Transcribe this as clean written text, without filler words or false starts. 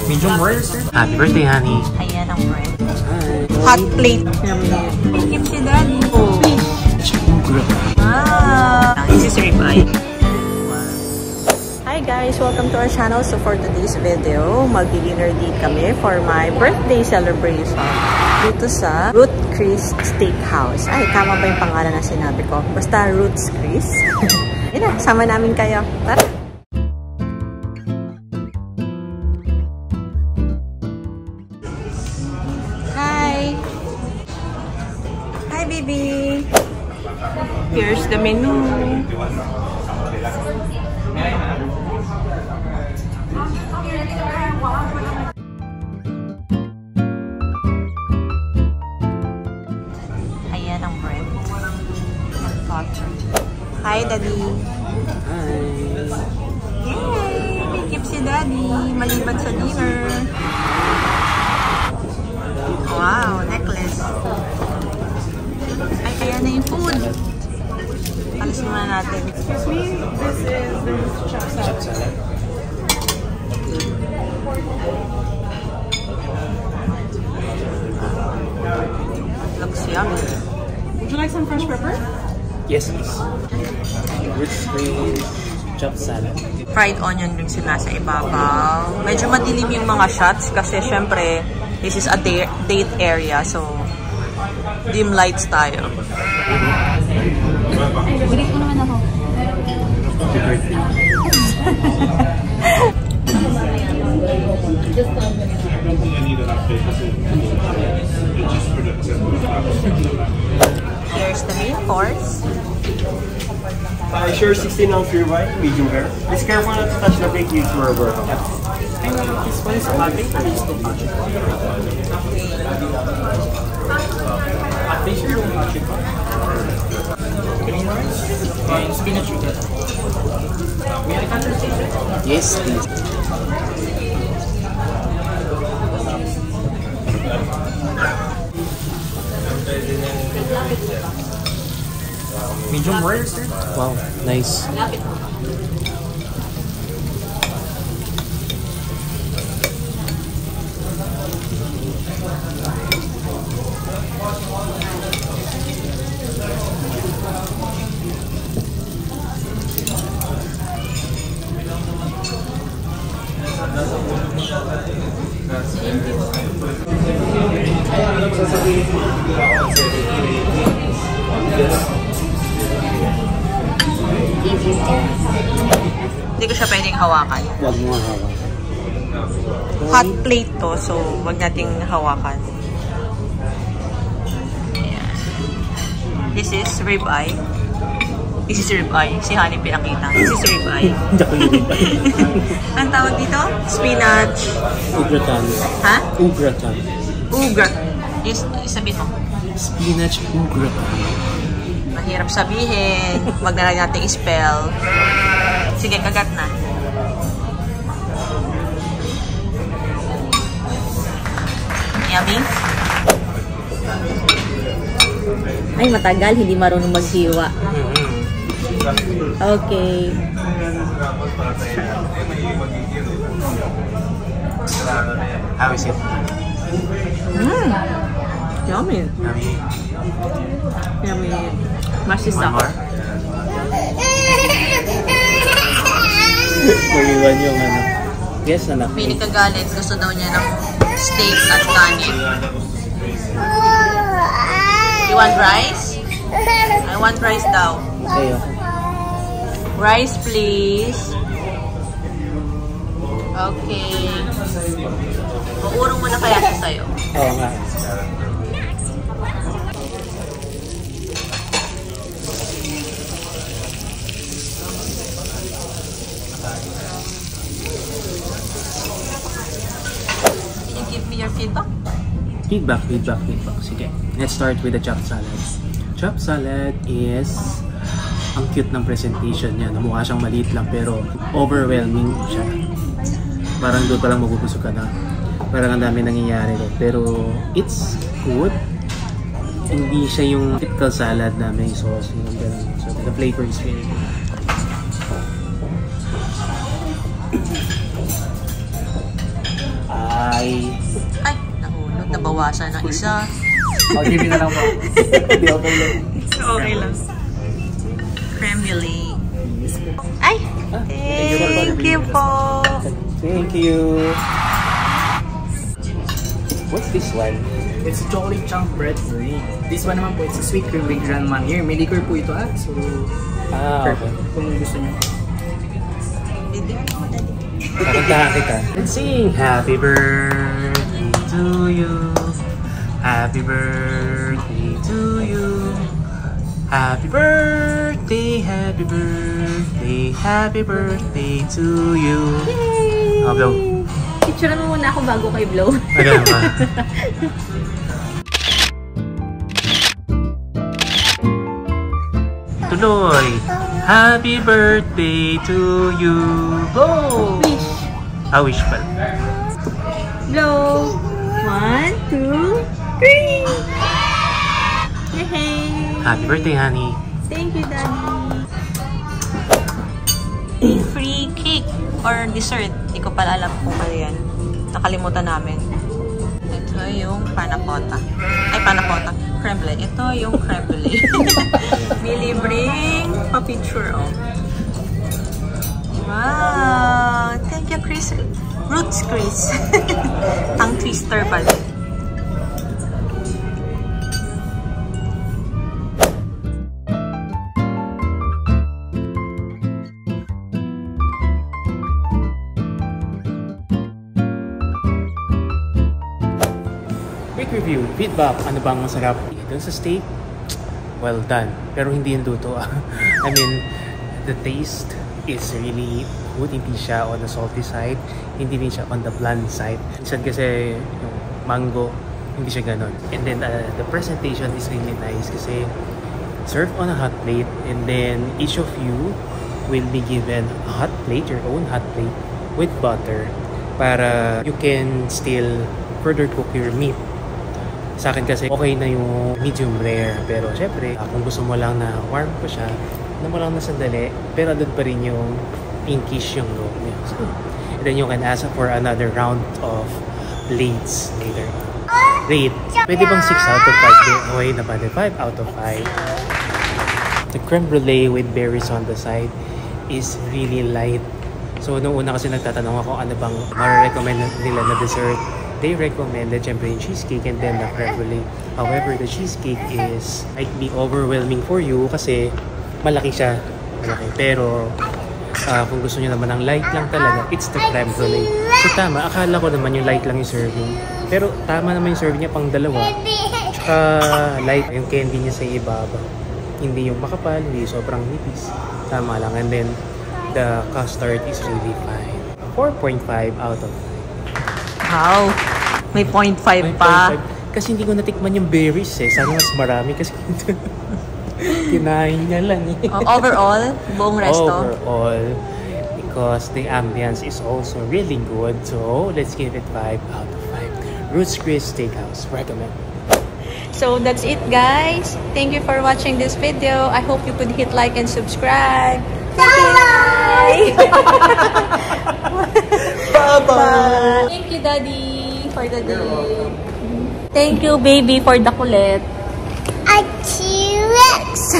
Medium rare, sir. Happy birthday, honey. Ayan ang bread. Hot plate. Keep si Daddy. This is ribeye. Hi guys! Welcome to our channel. So for today's video, mag-dinner date kami for my birthday celebration dito sa Ruth Chris Steakhouse. Ay, tama ba yung pangalan na sinabi ko? Basta Ruth's Chris. Yun na, sama namin kayo. Tara! Hi! Hi, baby! Here's the menu. Ayan ang bread. Hi, Daddy. Hi. Yay! May gift si Daddy. Maliban sa dinner. Wow, necklace. Ay, kaya na yung food. Alis muna natin. Excuse me, this is chop salad. Looks yummy. Would you like some fresh pepper? Yes, please. Rich Chris chop salad. Fried onion rings yung nasa ibabaw. Medyo madilim yung mga shots kasi syempre, this is a date area. So, dim lights tayo. Balik ko naman ako. Happy birthday. Here's the main course. Sure, 16 ounce ribeye, medium rare. Just careful not to touch the big huge rubber. I know this one is hot plate. Please don't touch it. Hot plate, sure, don't touch it. Green rice and spinach sugar. May I cut this? Yes, please. Medium rare, sir. Wow, nice. Hindi ko siya pwedeng hawakan. Huwag mo hawakan. Hot plate to, so wag nating hawakan. Ayan. This is ribeye. This is ribeye. Si Honey pinakita. This is ribeye. Ang tawag dito? Spinach. Ugratan. Ha? Ugratan. Ugrat. Isabihin mo. Spinach ugratan. Mahirap sabihin. Wag na lang natin i-spell. Sige, kagat na. Yummy? Ay, matagal. Hindi marunong maghiwa. Okay. How is it? Yummy. Yummy. Yummy. Masisa. One more. Nag-iwan yung ano. Yes, anak. Pili kagalit. Gusto daw niya ng steak at kanin. You want rice? I want rice daw. Okay, okay. Rice, please. Okay. Maurong mo na kaya siya sa'yo. Oo nga. Can you give me your feedback? Feedback. Sige. Let's start with the chopped salad. Chopped salad is ang cute ng presentation niya. Mukha siyang maliit lang pero overwhelming siya. Parang doon palang mabubusog ka na. Parang ang dami nangyayari doon. Pero it's good. Hindi siya yung typical salad na may sauce. So the flavor is very good. Ay, nahulog. Nabawasan ng isa. I'll give you na lang po. Hindi ako lang. Okay lang. Creme brulee. Ay! Thank you po! Thank you. What's this one? It's chocolate chunk bread pudding. This one naman po, it's a sweet cream with grandma here. May liquor po ito So, Okay. Kung gusto nyo. Kakantahan kita. Let's sing! Happy birthday to you. Happy birthday to you. Happy birthday, happy birthday, happy birthday to you. Yay! Oh, blow. Picture mo muna ako bago kay blow. Ano ba? Tuloy! Happy birthday to you! Go! Wish. Wish pala. Blow. 1, 2, 3. Yay! Happy birthday, honey. Thank you, Daddy. Free cake or dessert. Hindi ko pala alam kung ano yan. Nakalimutan namin. Ito yung panakota. Ay, panakota. Creme brulee. Ito yung creme brulee. Nilibring pa-picture, oh. Wow! Thank you, Chris. Roots, Chris. Tongue twister pala. Quick review, feedback, ano bang masarap? Doon sa steak, well done. Pero hindi yung luto. I mean, the taste is really good. Hindi siya on the salty side. Hindi din siya on the bland side. Minsan kasi yung mango, hindi siya ganon. And then the presentation is really nice kasi served on a hot plate. And then each of you will be given a hot plate, your own hot plate with butter para you can still further cook your meat. Sa akin kasi okay na yung medium rare, pero syempre kung gusto mo lang na warm pa siya, na mo lang na sandali, pero doon pa rin yung pinkish yung loob niya. So, and then you can ask for another round of plates later. Rate, pwede bang 6 out of 5? Okay na ba? 5 out of 5. The creme brulee with berries on the side is really light. So nung una kasi nagtatanong ako ano bang ma-recommend nila na dessert. They recommended syempre yung cheesecake and then the creme brulee. However, the cheesecake is might be overwhelming for you kasi malaki siya. Malaki. Pero kung gusto niyo naman ng light lang talaga, it's the creme brulee. So tama, akala ko naman yung light lang yung serving. Pero tama naman yung serving niya pang dalawa. Tsaka light yung candy niya sa ibabaw. Hindi yung makapal, hindi sobrang nipis. Tama lang. And then the custard is really fine. 4.5 out of 5. Wow! May 0.5 pa. 0.5. Kasi hindi ko natikman yung berries eh. Sana mas marami kasi kinain niya lang eh. Overall, buong resto? Overall, because the ambience is also really good. So, let's give it 5 out of 5. Roots Chris Steakhouse. Recommend. So, that's it, guys. Thank you for watching this video. I hope you could hit like and subscribe. Bye! Bye-bye! Thank you, Daddy, for the day. Thank you, baby, for the kulit. A T-Rex!